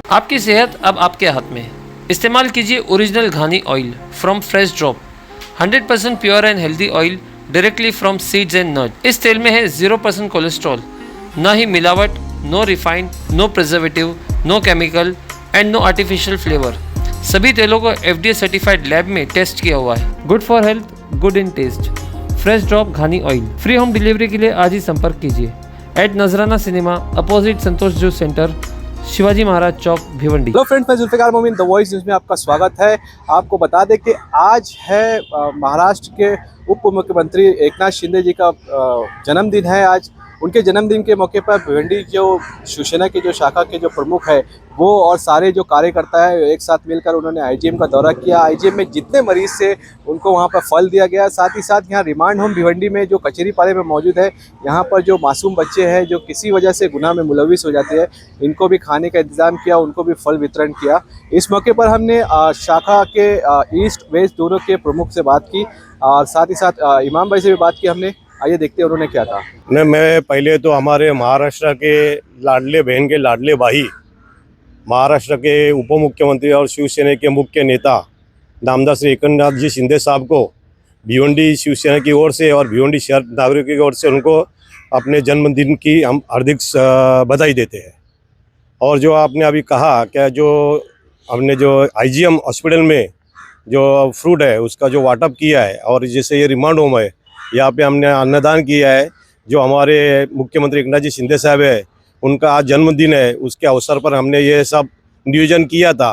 आपकी सेहत अब आपके हाथ में है। इस्तेमाल कीजिए original ghani oil from fresh drop, 100% pure and healthy oil directly from seeds and nuts. इस तेल में है 0% कोलेस्ट्रॉल, ना ही मिलावट, no refined, no preservative, no chemical and no artificial flavour. सभी तेलों को FDA सर्टिफाइड लैब में टेस्ट किया हुआ है। Good for health, good in taste. Fresh drop ghani oil. Free home delivery के लिए आज ही संपर्क कीजिए @नजराना सिनेमा, अपोजिट संतोष जूस सेंटर, शिवाजी महाराज चौक, भिवंडी। हेलो फ्रेंड्स, मैं जुल्फिकार मोमिन, द वॉइस न्यूज़ में आपका स्वागत है। आपको बता दें कि आज है महाराष्ट्र के उप मुख्यमंत्री एकनाथ शिंदे जी का जन्मदिन है। आज उनके जन्मदिन के मौके पर भिवंडी जो शिवसेना के जो शाखा के जो प्रमुख है वो और सारे जो कार्यकर्ता है एक साथ मिलकर उन्होंने IGM का दौरा किया। IGM में जितने मरीज थे उनको वहाँ पर फल दिया गया। साथ ही साथ यहाँ रिमांड होम भिवंडी में जो कचेरी पाले में मौजूद है, यहाँ पर जो मासूम बच्चे हैं जो किसी वजह से गुनाह में मुलविस हो जाते हैं, इनको भी खाने का इंतज़ाम किया, उनको भी फल वितरण किया। इस मौके पर हमने शाखा के ईस्ट वेस्ट दोनों के प्रमुख से बात की और साथ ही साथ इमाम भाई से भी बात की हमने। आइए देखते हैं उन्होंने क्या कहा। नहीं, मैं पहले तो हमारे महाराष्ट्र के लाडले बहन के लाडले भाई, महाराष्ट्र के उप मुख्यमंत्री और शिवसेना के मुख्य नेता नामदार श्री एकनाथ जी शिंदे साहब को भिवंडी शिवसेना की ओर से और भिवंडी शहर नागरिकों की ओर से उनको अपने जन्मदिन की हम हार्दिक बधाई देते हैं। और जो आपने अभी कहा क्या, जो हमने जो IGM हॉस्पिटल में जो फ्रूट है उसका जो वाटअप किया है और जैसे ये रिमांड होम है, यहाँ पे हमने अन्नदान किया है। जो हमारे मुख्यमंत्री एकनाथ जी शिंदे साहब है, उनका आज जन्मदिन है, उसके अवसर पर हमने ये सब नियोजन किया था।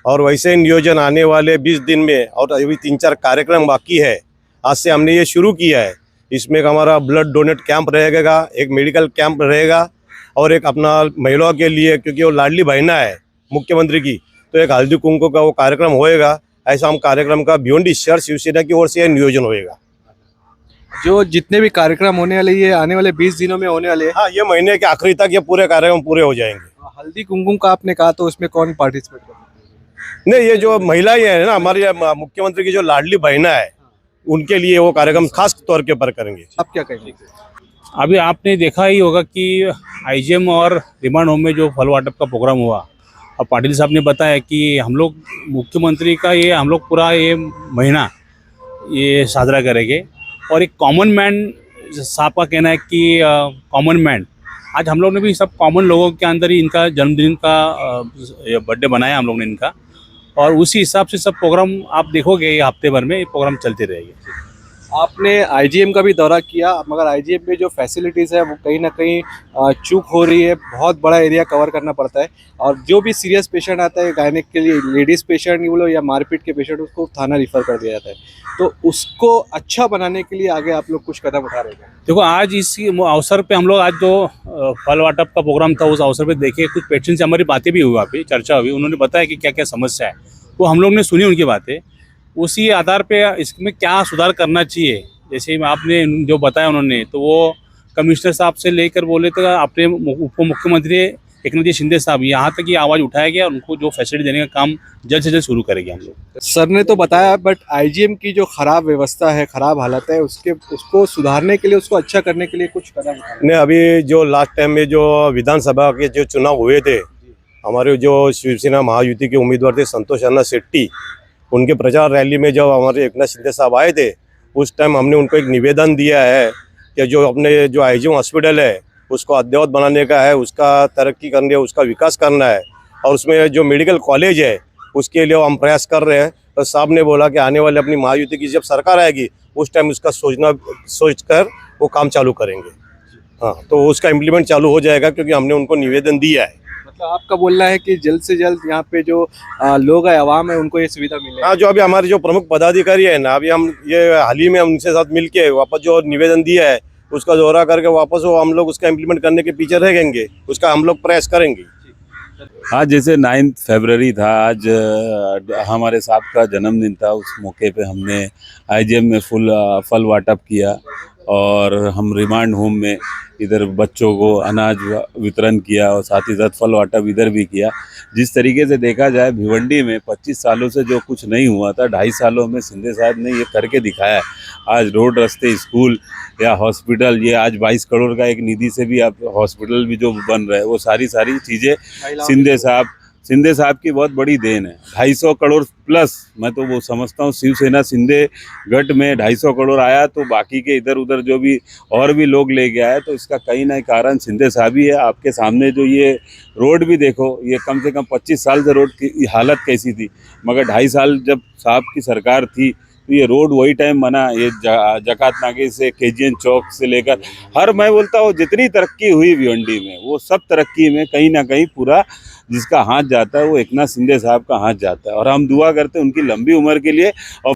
और वैसे ही नियोजन आने वाले 20 दिन में, और अभी 3-4 कार्यक्रम बाकी है, आज से हमने ये शुरू किया है। इसमें हमारा ब्लड डोनेट कैंप रहेगा, एक मेडिकल कैंप रहेगा और एक अपना महिलाओं के लिए, क्योंकि वो लाडली बहना है मुख्यमंत्री की, तो एक हल्दी कुंकू का वो कार्यक्रम होएगा। ऐसा हम कार्यक्रम का भिवंडी शहर शिवसेना की ओर से नियोजन होएगा। जो जितने भी कार्यक्रम होने वाले ये आने वाले 20 दिनों में होने वाले हैं। हाँ, ये महीने के आखिरी तक ये पूरे कार्यक्रम पूरे हो जाएंगे। हल्दी कुमकुम का आपने कहा, तो उसमें कौन पार्टिसिपेट करेगा? नहीं, ये जो महिलाएं है ना, हमारी मुख्यमंत्री की जो लाडली बहना है, उनके लिए वो कार्यक्रम खास तौर के ऊपर करेंगे। आप क्या कहेंगे? अभी आपने देखा ही होगा कि IGM और रिमांड होम में जो फल वाटप का प्रोग्राम हुआ, और पाटिल साहब ने बताया कि हम लोग मुख्यमंत्री का ये हम लोग पूरा ये महीना ये साजरा करेंगे। और एक कॉमन मैन साहब का कहना है कि कॉमन मैन, आज हम लोग ने भी सब कॉमन लोगों के अंदर ही इनका जन्मदिन का बर्थडे बनाया हम लोग ने इनका, और उसी हिसाब से सब प्रोग्राम आप देखोगे ये हफ्ते भर में ये प्रोग्राम चलते रहेंगे। आपने IGM का भी दौरा किया, मगर IGM में जो फैसिलिटीज़ है वो कहीं ना कहीं चूक हो रही है। बहुत बड़ा एरिया कवर करना पड़ता है और जो भी सीरियस पेशेंट आता है, गायनिक के लिए लेडीज़ पेशेंट बोलो या मारपीट के पेशेंट, उसको थाना रिफ़र कर दिया जाता है। तो उसको अच्छा बनाने के लिए आगे आप लोग कुछ कदम उठा रहे हैं? देखो, आज इस अवसर पे हम लोग आज जो फल वाटप का प्रोग्राम था, उस अवसर पे देखिए कुछ पेशेंट से हमारी बातें भी हुई, वहाँ पे चर्चा हुई। उन्होंने बताया कि क्या क्या समस्या है, वो हम लोग ने सुनी उनकी बातें। उसी आधार पे इसमें क्या सुधार करना चाहिए, जैसे आपने जो बताया उन्होंने, तो वो कमिश्नर साहब से लेकर बोले तो अपने उप मुख्यमंत्री एकनाथ जी शिंदे साहब, यहाँ तक ये आवाज़ उठाया गया। उनको जो फैसिलिटी देने का काम जल्द से जल्द शुरू करेंगे हम लोग। सर ने तो बताया, बट IGM की जो खराब व्यवस्था है, खराब हालत है, उसको सुधारने के लिए, उसको अच्छा करने के लिए कुछ कदम उठाने? नहीं, अभी जो लास्ट टाइम में जो विधानसभा के जो चुनाव हुए थे, हमारे जो शिवसेना महायुति के उम्मीदवार थे संतोष अण्णा शेट्टी, उनके प्रचार रैली में जब हमारे एकनाथ शिंदे साहब आए थे, उस टाइम हमने उनको एक निवेदन दिया है कि जो अपने जो IGM हॉस्पिटल है उसको अद्ययावत बनाने का है, उसका तरक्की करनी है, उसका विकास करना है, और उसमें जो मेडिकल कॉलेज है उसके लिए हम प्रयास कर रहे हैं। तो साहब ने बोला कि आने वाले अपनी महायुति की जब सरकार आएगी उस टाइम उसका सोच कर वो काम चालू करेंगे। हाँ, तो उसका इम्प्लीमेंट चालू हो जाएगा, क्योंकि हमने उनको निवेदन दिया है। मतलब आपका बोलना है कि जल्द से जल्द यहाँ पे जो लोग है, आवाम है, उनको ये सुविधा मिले? हाँ, जो अभी हमारे जो प्रमुख पदाधिकारी है ना, अभी हम ये हाल ही में उनसे साथ मिलके वापस जो निवेदन दिया है उसका दौरा करके वापस वो हम लोग उसका इम्प्लीमेंट करने के पीछे रहेंगे, उसका हम लोग प्रयास करेंगे। आज जैसे 9 फरवरी था, आज हमारे साहब का जन्मदिन था, उस मौके पे हमने IGM में फल वाटप किया और हम रिमांड होम में इधर बच्चों को अनाज वितरण किया और साथ ही साथ फल वाटप इधर भी किया। जिस तरीके से देखा जाए भिवंडी में 25 सालों से जो कुछ नहीं हुआ था, 2.5 सालों में शिंदे साहब ने ये करके दिखाया है। आज रोड, रास्ते, स्कूल या हॉस्पिटल, ये आज 22 करोड़ का एक निधि से भी आप हॉस्पिटल भी जो बन रहा है, वो सारी चीज़ें शिंदे साहब शिंदे साहब की बहुत बड़ी देन है। 250 करोड़ प्लस, मैं तो वो समझता हूँ शिवसेना शिंदे गठ में 250 करोड़ आया तो बाकी के इधर उधर जो भी और भी लोग ले गया है, तो इसका कहीं ना कारण शिंदे साहब ही है। आपके सामने जो ये रोड भी देखो, ये कम से कम 25 साल से रोड की हालत कैसी थी, मगर 2.5 साल जब साहब की सरकार थी तो ये रोड वही टाइम बना। ये जकात नाके से केजीएन चौक से लेकर हर, मैं बोलता हूँ जितनी तरक्की हुई भिवंडी में, वो सब तरक्की में कहीं ना कहीं पूरा जिसका हाथ जाता है वो एकनाथ शिंदे साहब का हाथ जाता है। और हम दुआ करते हैं उनकी लंबी उम्र के लिए। और